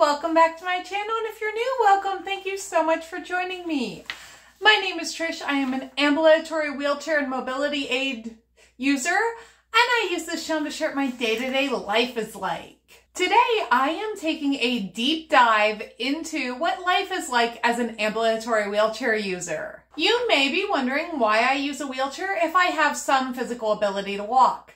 welcome back to my channel, and if you're new, welcome. Thank you so much for joining me. My name is Trish. I am an ambulatory wheelchair and mobility aid user, and I use this channel to share what my day-to-day life is like. Today, I am taking a deep dive into what life is like as an ambulatory wheelchair user. You may be wondering why I use a wheelchair if I have some physical ability to walk.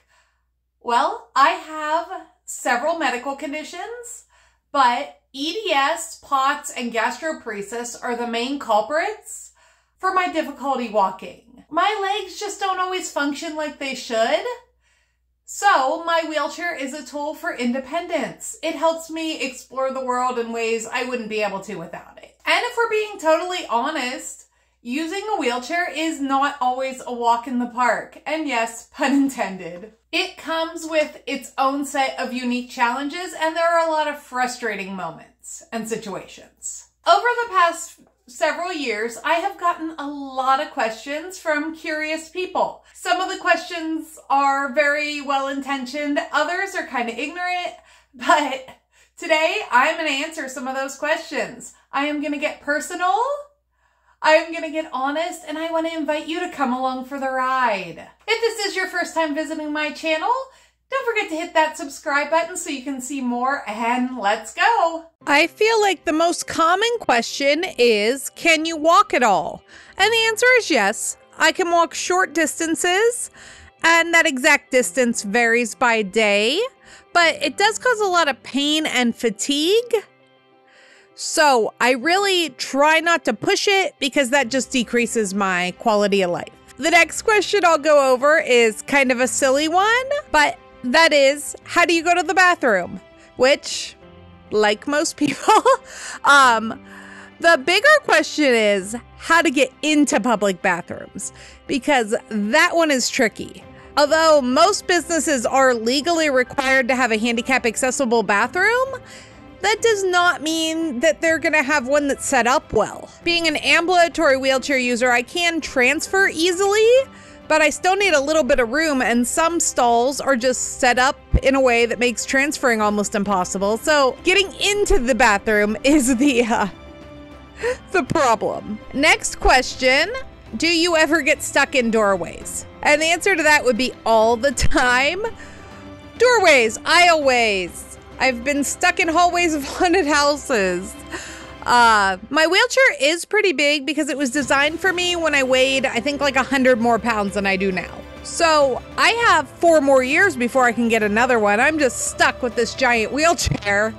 Well, I have several medical conditions, but EDS, POTS, and gastroparesis are the main culprits for my difficulty walking. My legs just don't always function like they should. So my wheelchair is a tool for independence. It helps me explore the world in ways I wouldn't be able to without it. And if we're being totally honest, using a wheelchair is not always a walk in the park. And yes, pun intended. It comes with its own set of unique challenges, and there are a lot of frustrating moments and situations. Over the past several years, I have gotten a lot of questions from curious people. Some of the questions are very well-intentioned, others are kind of ignorant, but today I'm going to answer some of those questions. I am going to get personal, I am going to get honest, and I want to invite you to come along for the ride. If this is your first time visiting my channel, don't forget to hit that subscribe button so you can see more, and let's go. I feel like the most common question is, can you walk at all? And the answer is yes. I can walk short distances, and that exact distance varies by day, but it does cause a lot of pain and fatigue. So I really try not to push it because that just decreases my quality of life. The next question I'll go over is kind of a silly one, but that is, how do you go to the bathroom? Which, like most people, the bigger question is how to get into public bathrooms, because that one is tricky. Although most businesses are legally required to have a handicap accessible bathroom, that does not mean that they're going to have one that's set up well. Being an ambulatory wheelchair user, I can transfer easily, but I still need a little bit of room, and some stalls are just set up in a way that makes transferring almost impossible. So getting into the bathroom is the problem. Next question, do you ever get stuck in doorways? And the answer to that would be all the time. Doorways, aisleways. I've been stuck in hallways of haunted houses. My wheelchair is pretty big because it was designed for me when I weighed, I think, like 100 more pounds than I do now. So I have 4 more years before I can get another one. I'm just stuck with this giant wheelchair.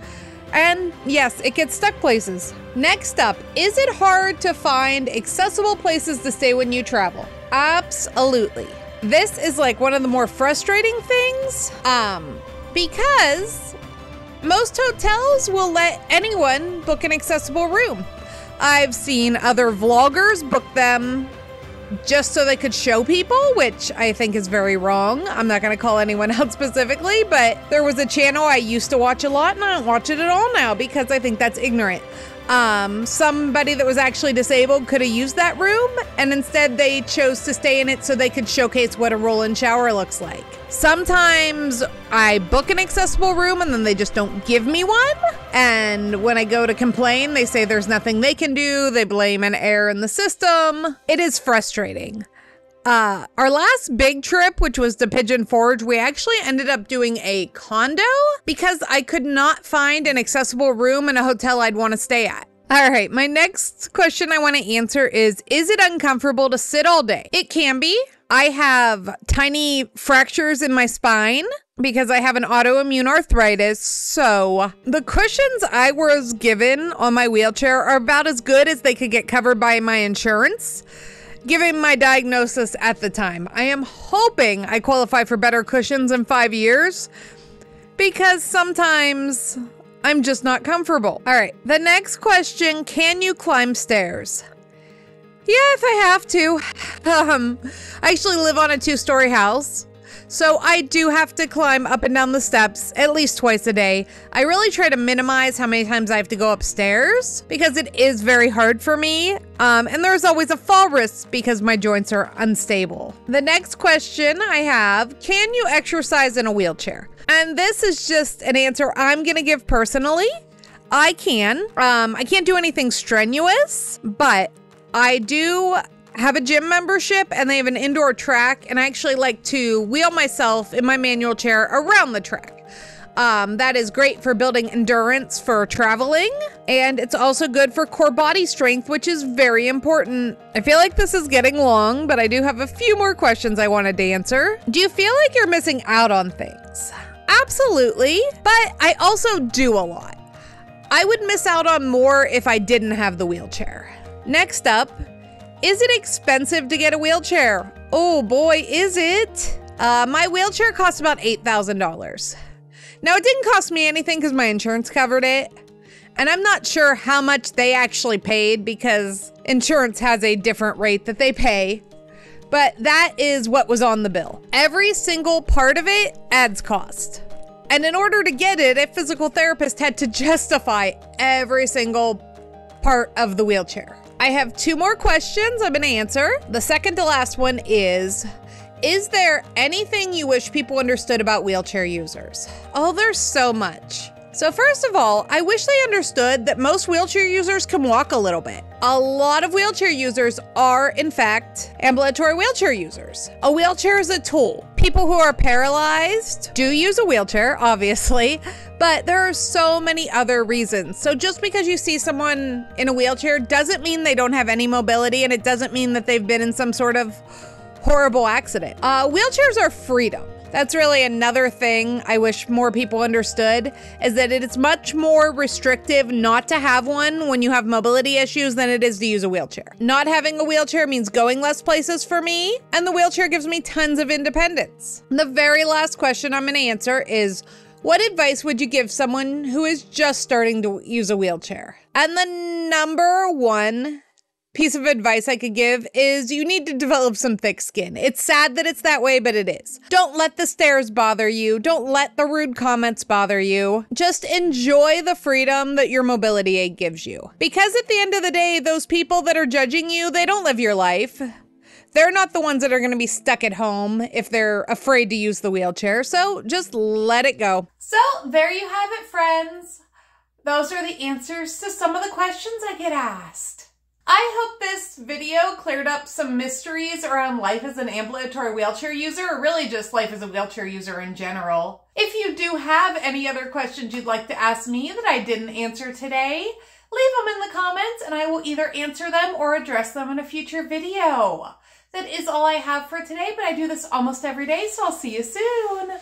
And yes, it gets stuck places. Next up, is it hard to find accessible places to stay when you travel? Absolutely. This is like one of the more frustrating things, because most hotels will let anyone book an accessible room. I've seen other vloggers book them just so they could show people, which I think is very wrong. I'm not going to call anyone out specifically, but there was a channel I used to watch a lot, and I don't watch it at all now because I think that's ignorant. Somebody that was actually disabled could have used that room, and instead they chose to stay in it so they could showcase what a roll-in shower looks like. Sometimes I book an accessible room and then they just don't give me one. And when I go to complain, they say there's nothing they can do. They blame an error in the system. It is frustrating. Our last big trip, which was to Pigeon Forge, we actually ended up doing a condo because I could not find an accessible room in a hotel I'd want to stay at. All right, my next question I want to answer is it uncomfortable to sit all day? It can be. I have tiny fractures in my spine because I have an autoimmune arthritis. So the cushions I was given on my wheelchair are about as good as they could get covered by my insurance, given my diagnosis at the time. I am hoping I qualify for better cushions in 5 years because sometimes I'm just not comfortable. All right, the next question, can you climb stairs? Yeah, if I have to. I actually live on a 2-story house, so I do have to climb up and down the steps at least twice a day. I really try to minimize how many times I have to go upstairs because it is very hard for me. And there's always a fall risk because my joints are unstable. The next question I have, can you exercise in a wheelchair? And this is just an answer I'm gonna give personally. I can. I can't do anything strenuous, but I do have a gym membership and they have an indoor track, and I actually like to wheel myself in my manual chair around the track. That is great for building endurance for traveling, and it's also good for core body strength, which is very important. I feel like this is getting long, but I do have a few more questions I wanted to answer. Do you feel like you're missing out on things? Absolutely, but I also do a lot. I would miss out on more if I didn't have the wheelchair. Next up, is it expensive to get a wheelchair? Oh boy, is it? My wheelchair costs about $8,000. Now, it didn't cost me anything because my insurance covered it. And I'm not sure how much they actually paid because insurance has a different rate that they pay. But that is what was on the bill. Every single part of it adds cost. And in order to get it, a physical therapist had to justify every single part of the wheelchair. I have 2 more questions I'm going to answer. The second to last one is there anything you wish people understood about wheelchair users? Oh, there's so much. So first of all, I wish they understood that most wheelchair users can walk a little bit. A lot of wheelchair users are, in fact, ambulatory wheelchair users. A wheelchair is a tool. People who are paralyzed do use a wheelchair, obviously, but there are so many other reasons. So just because you see someone in a wheelchair doesn't mean they don't have any mobility, and it doesn't mean that they've been in some sort of horrible accident. Wheelchairs are freedom. That's really another thing I wish more people understood, is that it is much more restrictive not to have one when you have mobility issues than it is to use a wheelchair. Not having a wheelchair means going less places for me, and the wheelchair gives me tons of independence. The very last question I'm going to answer is, what advice would you give someone who is just starting to use a wheelchair? And the number one piece of advice I could give is you need to develop some thick skin. It's sad that it's that way, but it is. Don't let the stares bother you. Don't let the rude comments bother you. Just enjoy the freedom that your mobility aid gives you. Because at the end of the day, those people that are judging you, they don't live your life. They're not the ones that are going to be stuck at home if they're afraid to use the wheelchair. So just let it go. So there you have it, friends. Those are the answers to some of the questions I get asked. I hope this video cleared up some mysteries around life as an ambulatory wheelchair user, or really just life as a wheelchair user in general. If you do have any other questions you'd like to ask me that I didn't answer today, leave them in the comments and I will either answer them or address them in a future video. That is all I have for today, but I do this almost every day, so I'll see you soon.